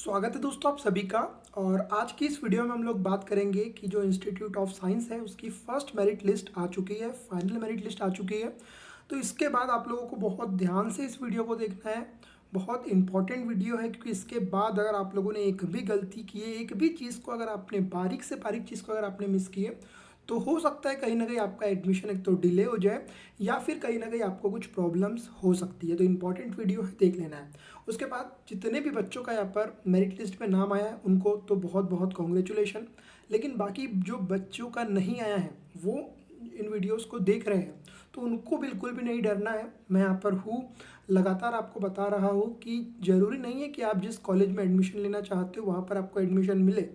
स्वागत है दोस्तों आप सभी का। और आज की इस वीडियो में हम लोग बात करेंगे कि जो इंस्टीट्यूट ऑफ साइंस है उसकी फर्स्ट मेरिट लिस्ट आ चुकी है, फाइनल मेरिट लिस्ट आ चुकी है। तो इसके बाद आप लोगों को बहुत ध्यान से इस वीडियो को देखना है। बहुत इंपॉर्टेंट वीडियो है क्योंकि इसके बाद अगर आप लोगों ने एक भी गलती की है, एक भी चीज़ को अगर आपने बारीक से बारीक चीज़ को अगर आपने मिस की है, तो हो सकता है कहीं ना कहीं आपका एडमिशन एक तो डिले हो जाए या फिर कहीं ना कहीं आपको कुछ प्रॉब्लम्स हो सकती है। तो इंपॉर्टेंट वीडियो है, देख लेना है। उसके बाद जितने भी बच्चों का यहाँ पर मेरिट लिस्ट में नाम आया है उनको तो बहुत बहुत कॉन्ग्रेचुलेशन। लेकिन बाकी जो बच्चों का नहीं आया है वो इन वीडियोस को देख रहे हैं, तो उनको बिल्कुल भी नहीं डरना है। मैं यहाँ पर हूँ, लगातार आपको बता रहा हूँ कि ज़रूरी नहीं है कि आप जिस कॉलेज में एडमिशन लेना चाहते हो वहाँ पर आपको एडमिशन मिले।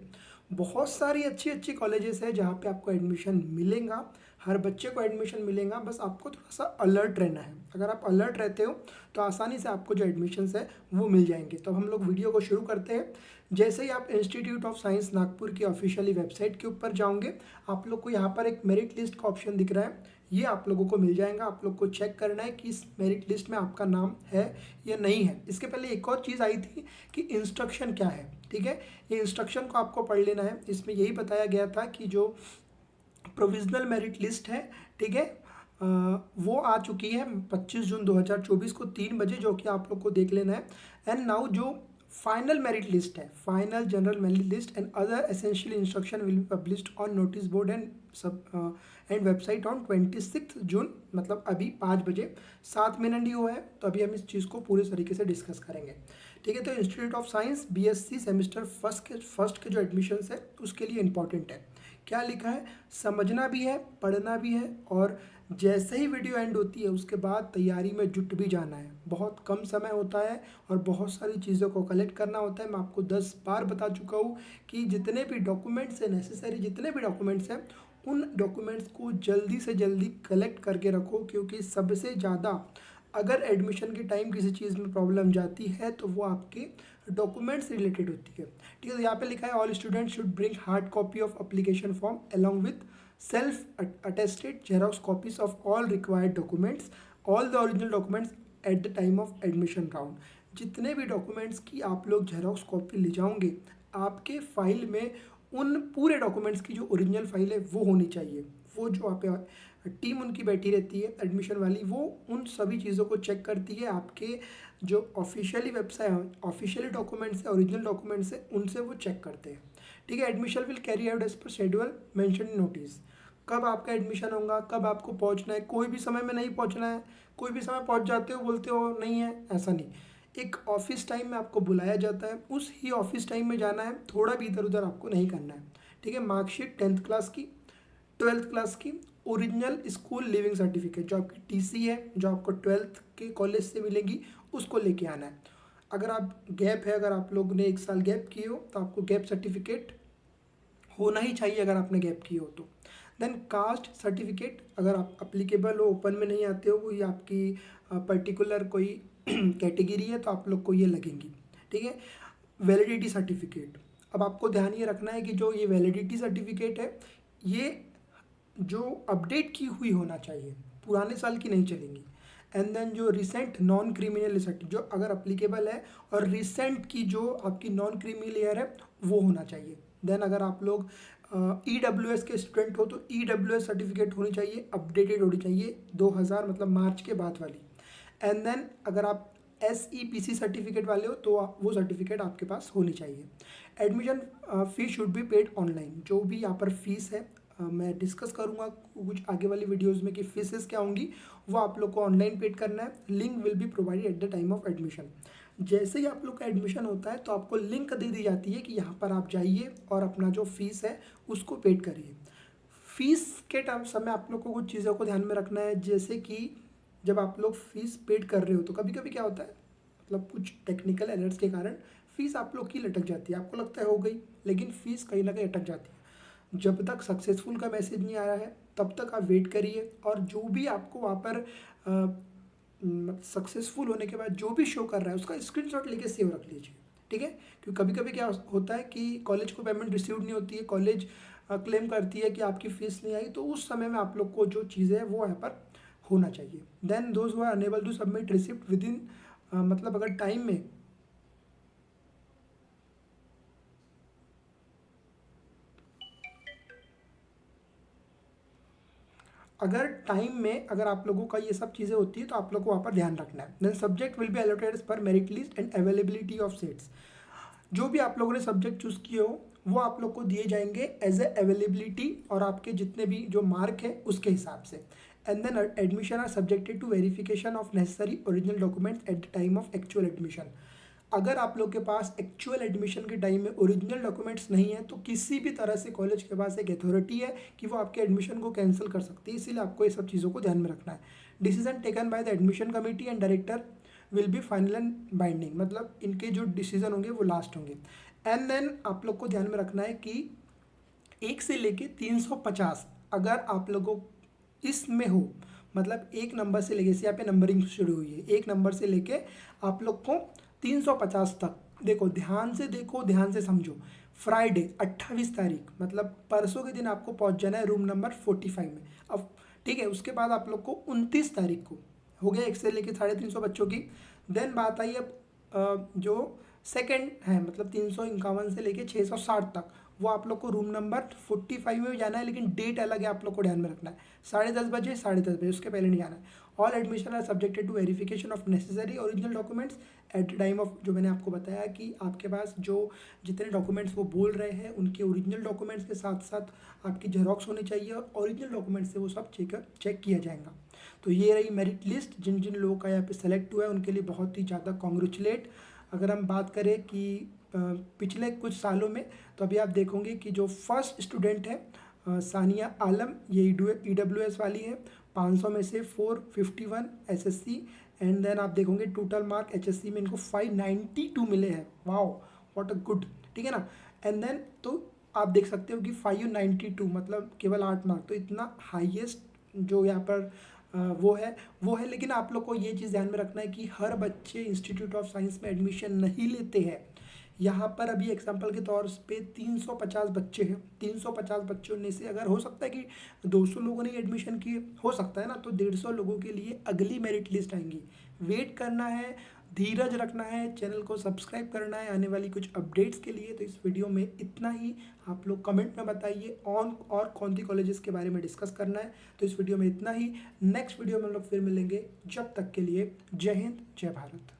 बहुत सारी अच्छी अच्छी कॉलेजेस है जहाँ पे आपको एडमिशन मिलेगा, हर बच्चे को एडमिशन मिलेगा। बस आपको थोड़ा सा अलर्ट रहना है। अगर आप अलर्ट रहते हो तो आसानी से आपको जो एडमिशन्स है वो मिल जाएंगे। तो हम लोग वीडियो को शुरू करते हैं। जैसे ही आप इंस्टीट्यूट ऑफ साइंस नागपुर की ऑफिशियली वेबसाइट के ऊपर जाओगे, आप लोग को यहाँ पर एक मेरिट लिस्ट का ऑप्शन दिख रहा है, ये आप लोगों को मिल जाएगा। आप लोग को चेक करना है कि इस मेरिट लिस्ट में आपका नाम है या नहीं है। इसके पहले एक और चीज़ आई थी कि इंस्ट्रक्शन क्या है, ठीक है। ये इंस्ट्रक्शन को आपको पढ़ लेना है। इसमें यही बताया गया था कि जो प्रोविजनल मेरिट लिस्ट है, ठीक है, वो आ चुकी है 25 जून 2024 को 3 बजे, जो कि आप लोग को देख लेना है। एंड नाउ जो फाइनल मेरिट लिस्ट है, final general merit list and other essential instruction will be published on notice board and सब एंड वेबसाइट ऑन 26 जून, मतलब अभी 5 बजे। 7 मिनट ही हुआ है, तो अभी हम इस चीज़ को पूरे तरीके से डिस्कस करेंगे, ठीक है। तो institute of science BSc semester first के जो एडमिशन्स है उसके लिए इंपॉर्टेंट है। क्या लिखा है, समझना भी है, पढ़ना भी है, और जैसे ही वीडियो एंड होती है उसके बाद तैयारी में जुट भी जाना है। बहुत कम समय होता है और बहुत सारी चीज़ों को कलेक्ट करना होता है। मैं आपको 10 बार बता चुका हूँ कि जितने भी डॉक्यूमेंट्स हैं, नेसेसरी जितने भी डॉक्यूमेंट्स हैं, उन डॉक्यूमेंट्स को जल्दी से जल्दी कलेक्ट करके रखो, क्योंकि सबसे ज़्यादा अगर एडमिशन के टाइम किसी चीज़ में प्रॉब्लम जाती है तो वो आपके डॉक्यूमेंट्स रिलेटेड होती है, ठीक है। तो यहाँ पे लिखा है all student should bring hard copy of application form along with self attested xerox copies of all required documents, all the original documents at the time of admission round. जितने भी डॉक्यूमेंट्स की आप लोग जेरोक्स कॉपी ले जाओगे, आपके file में उन पूरे डॉक्यूमेंट्स की जो ओरिजिनल फाइल है वो होनी चाहिए। वो जो आप टीम उनकी बैठी रहती है एडमिशन वाली, वो उन सभी चीज़ों को चेक करती है। आपके जो ऑफिशियली वेबसाइट ऑफिशियली डॉक्यूमेंट्स है, ओरिजिनल डॉक्यूमेंट्स है, उनसे वो चेक करते हैं, ठीक है। Admission will carry out as per schedule mention in notice. कब आपका एडमिशन होगा, कब आपको पहुंचना है, कोई भी समय में नहीं पहुंचना है। कोई भी समय पहुंच जाते हो बोलते हो नहीं है, ऐसा नहीं। एक ऑफिस टाइम में आपको बुलाया जाता है, उस ही ऑफिस टाइम में जाना है, थोड़ा भी इधर उधर आपको नहीं करना है, ठीक है। मार्कशीट 10th क्लास की, 12th क्लास की, ओरिजिनल स्कूल लिविंग सर्टिफिकेट, जो आपकी टीसी है, जो आपको 12th के कॉलेज से मिलेगी, उसको लेके आना है। अगर आप गैप है, अगर आप लोग ने 1 साल गैप किए हो तो आपको गैप सर्टिफिकेट होना ही चाहिए, अगर आपने गैप किए हो तो। देन कास्ट सर्टिफिकेट, अगर आप अप्लीकेबल हो, ओपन में नहीं आते हो, कोई आपकी पर्टिकुलर कोई कैटेगरी है तो आप लोग को ये लगेंगी, ठीक है। वैलिडिटी सर्टिफिकेट, अब आपको ध्यान ये रखना है कि जो ये वैलिडिटी सर्टिफिकेट है, ये जो अपडेट की हुई होना चाहिए, पुराने साल की नहीं चलेंगी। एंड देन जो रिसेंट नॉन क्रिमिनल सर्टिफिकेट, जो अगर अप्लीकेबल है, और रिसेंट की जो आपकी नॉन क्रिमिनल ईयर है वो होना चाहिए। देन अगर आप लोग EWS के स्टूडेंट हो तो EWS सर्टिफिकेट होनी चाहिए, अपडेटेड होनी चाहिए 2000 मतलब मार्च के बाद वाली। एंड देन अगर आप SEPC सर्टिफिकेट वाले हो तो वो सर्टिफिकेट आपके पास होनी चाहिए। Admission fees should be paid online, जो भी यहाँ पर फीस है मैं डिस्कस करूँगा कुछ आगे वाली वीडियोज़ में कि फीसेस क्या होंगी, वो आप लोग को ऑनलाइन पेड करना है। Link will be provided eight the time of admission. जैसे ही आप लोग का एडमिशन होता है तो आपको लिंक दे दी जाती है कि यहाँ पर आप जाइए और अपना जो फीस है उसको पेड करिए। फीस के टाइम समय आप लोग को कुछ चीज़ों को ध्यान में रखना है, जैसे कि जब आप लोग फीस पेड कर रहे हो तो कभी कभी क्या होता है, मतलब कुछ टेक्निकल एरर्स के कारण फीस आप लोग की लटक जाती है। आपको लगता है हो गई, लेकिन फीस कहीं ना कहीं अटक जाती है। जब तक सक्सेसफुल का मैसेज नहीं आया है तब तक आप वेट करिए, और जो भी आपको वहाँ पर सक्सेसफुल होने के बाद जो भी शो कर रहा है उसका स्क्रीनशॉट लेके सेव रख लीजिए, ठीक है। क्योंकि कभी कभी क्या होता है कि कॉलेज को पेमेंट रिसीव नहीं होती है, कॉलेज क्लेम करती है कि आपकी फ़ीस नहीं आई, तो उस समय में आप लोग को जो चीज़ें है वो यहाँ पर होना चाहिए। Then those who are unable to submit receipt within, मतलब अगर टाइम में अगर टाइम में अगर आप लोगों का ये सब चीज़ें होती है तो आप लोग को वहाँ पर ध्यान रखना है। Then subject will be allotted as per merit list and availability of seats. जो भी आप लोगों ने सब्जेक्ट चूज़ किए हो वो आप लोग को दिए जाएंगे एज ए अवेलेबिलिटी और आपके जितने भी जो मार्क है उसके हिसाब से। And then admission are subjected to verification of necessary original documents at the time of actual admission. अगर आप लोग के पास एक्चुअल एडमिशन के टाइम में ओरिजिनल डॉक्यूमेंट्स नहीं है तो किसी भी तरह से कॉलेज के पास एक अथॉरिटी है कि वो आपके एडमिशन को कैंसिल कर सकती है, इसीलिए आपको ये सब चीज़ों को ध्यान में रखना है। Decision taken by the admission committee and director will be final and binding, मतलब इनके जो डिसीजन होंगे वो लास्ट होंगे। एंड देन आप लोग को ध्यान में रखना है कि 1 से लेके 350 अगर आप लोगों इसमें हो, मतलब एक नंबर से लेके, यहाँ पे नंबरिंग शुरू हुई है, एक नंबर से लेके आप लोग को 350 तक। देखो ध्यान से समझो। फ्राइडे 28 तारीख मतलब परसों के दिन आपको पहुंच जाना है रूम नंबर 45 में। अब ठीक है, उसके बाद आप लोग को 29 तारीख को हो गया 1 से लेके 350 बच्चों की। देन बात आई अब जो सेकंड है, मतलब 351 से लेके 660 तक, वो आप लोग को रूम नंबर 45 में भी जाना है, लेकिन डेट अलग है, आप लोग को ध्यान में रखना है। 10:30 बजे, उसके पहले नहीं जाना है। All admission are subjected to verification of necessary original documents at the time of, जो मैंने आपको बताया कि आपके पास जो जितने डॉक्यूमेंट्स वो बोल रहे हैं उनके ओरिजिनल डॉक्यूमेंट्स के साथ साथ आपकी जेरोक्स होनी चाहिए और ओरिजिनल डॉक्यूमेंट्स से वो सब चेक किया जाएगा। तो ये रही मेरिट लिस्ट। जिन जिन लोगों का यहाँ पे सेलेक्ट हुआ है उनके लिए बहुत ही ज़्यादा कॉन्ग्रेचुलेट। अगर हम बात करें कि पिछले कुछ सालों में, तो अभी आप देखोगे कि जो फर्स्ट स्टूडेंट है सानिया आलम, ये EWS वाली है, 500 में से 451 SSC। एंड देन आप देखोगे टोटल मार्क HSC में इनको 592 मिले हैं। वाओ, व्हाट अ गुड, ठीक है ना। एंड देन तो आप देख सकते हो कि 592 मतलब केवल 8 मार्क, तो इतना हाईएस्ट जो यहाँ पर वो है। लेकिन आप लोग को ये चीज़ ध्यान में रखना है कि हर बच्चे इंस्टीट्यूट ऑफ साइंस में एडमिशन नहीं लेते हैं। यहाँ पर अभी एग्जांपल के तौर पे 350 बच्चे हैं, 350 बच्चों में से अगर हो सकता है कि 200 लोगों ने एडमिशन किए, हो सकता है ना, तो 150 लोगों के लिए अगली मेरिट लिस्ट आएंगी। वेट करना है, धीरज रखना है, चैनल को सब्सक्राइब करना है आने वाली कुछ अपडेट्स के लिए। तो इस वीडियो में इतना ही। आप लोग कमेंट में बताइए और कौन सी कॉलेजेस के बारे में डिस्कस करना है। तो इस वीडियो में इतना ही। नेक्स्ट वीडियो में हम लोग फिर मिलेंगे, जब तक के लिए जय हिंद, जय भारत।